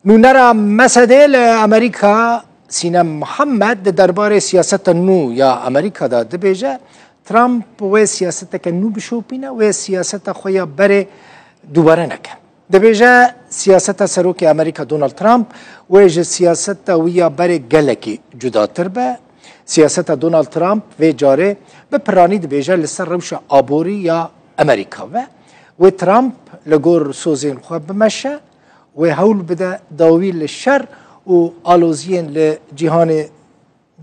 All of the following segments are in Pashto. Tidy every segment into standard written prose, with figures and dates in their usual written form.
نونرا مسئله لأمریکا سینم محمد درباره سیاست نو یا امریکا دا دبیجه ترامپ و سیاست که نو بشوپینه و سیاست خویا بره دوباره نکه دبیجه سیاست سروک امریکا دونالد ترامپ و سیاست ویا بره گلکی جداتر به سیاست دونالد ترامپ و جاره به پرانی دبیجه لسر روش آبوری یا امریکا و ترامپ لگور سوزین خواه بمشه و هول بده داویل الشر و آلوزین لجهان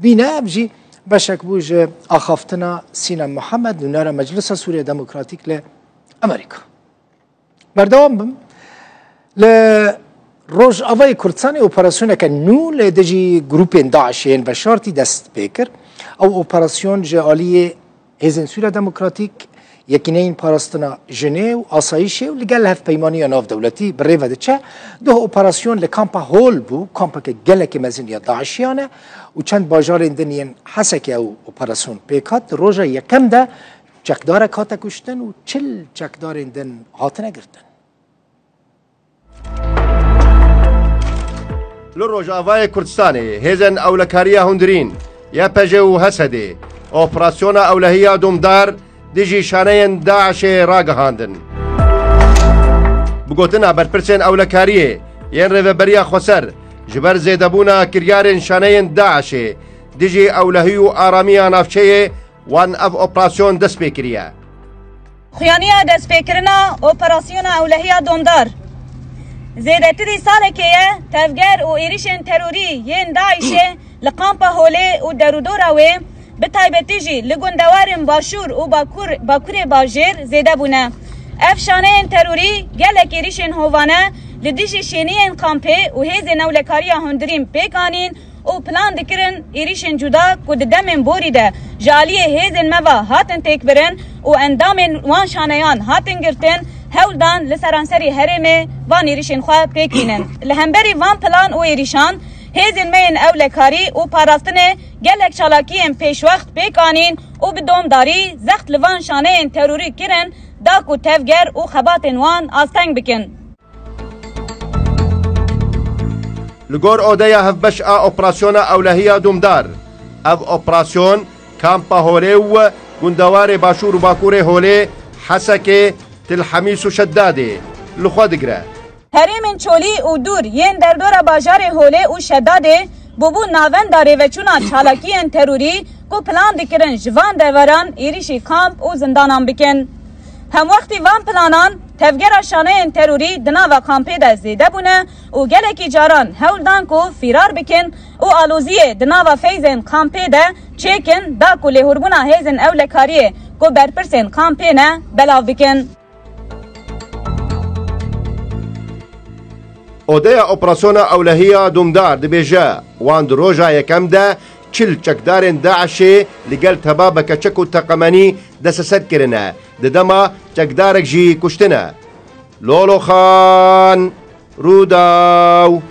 بینه ابجی بشک بوج آخافتنا سینم محمد نونار مجلس سوریه دموکراتیک لأمریکا بردوام بم لروج آوای کردستان اپراسیون که نو لدجی گروپ داعشین و شارتی دست بکر او اپراسیون جعالی هزین سوریه دموکراتیک یکینین پاراستنا ژنو آسایشه و لگل هف پیمانی ناف دولتی بره و چه دو اپراسیون لکامپا هول بو کامپا که گلک مزنی داعشیانه و چند باجار اندنین حسک او اپراسیون پیکات روژا یکم ده چکدار کاتا کشتن و چل چکدار اندن هاتنه گرتن لروژ آوای کردستانی هزن اولکاریا هندرین یا پجه و حسده اپراسیون اولهیا دومدار دیجی شانین داعش راگهاندن بگوتنا برپرسین اولکاریه ین ریوبریا خسر جبر زیدبونا کریارن شانین داعش دیجی اولهی و آرامیا نافچه وان اف اپراسیون دست بکریه خیانیه دست بکرنا اپراسیون اولهی دومدار زیدتری ساله که تفگر و ایریشن تروری ین داعش لقامپا هوله و درودوراوه به تایبتیجی لگوندوارم باشور و باکور باجر زیده بونه افشانه تروری گلک ایریشن هوانه لدیشی شینین کامپه و هیز نولکاری هندرین پیکانین و پلان دکرن ایریشن جدا کد دمن بوریده جالی هیزن موا هاتن تک برن و اندامن وان شانیان هاتن گرتن هولدان لسرانسری هرمه وان ایریشن خواه پیکینن لهمبری وان پلان و ایریشان هیزن مین اولکاری و پاراستنه گلک چالاکیم پیش وقت پیکانین و به دومداری زخت لوان شانه تروری کرن داکو تفگر و خبات وان آستنگ بکن لگور اودیا هفبش اپراسیون اولهیا دومدار اف اپراسیون کامپا هوله و گندوار باشور و باکور هوله حسک تلحمیس و شداده لخوا دگره هریم چولی و دور ین در دور باجار هوله و شداده بوبو ناون داره و چونا چالاکی ان تروری کو پلان دکرن جوان دوران ایریشی کامپ و زندانان بکن هم وقتی وان پلانان تفگر شانه ان تروری دنا و کامپی ده زیده بونه و گلکی جاران هولدان کو فرار بکن و آلوزی دنا و فیزن کامپی ده چیکن دا کو لهربونا هیزن اولکاریه کو برپرسن کامپی نه بلاو بکن اودیا اپراسیون اولهیا دومدار دبیجه وان دروجا یکم ده چل چکدارن داعشی لگل تبابک چک و تقمانی دست سد کرنه ددما چکدارک جی کشتنه لولو خان روداو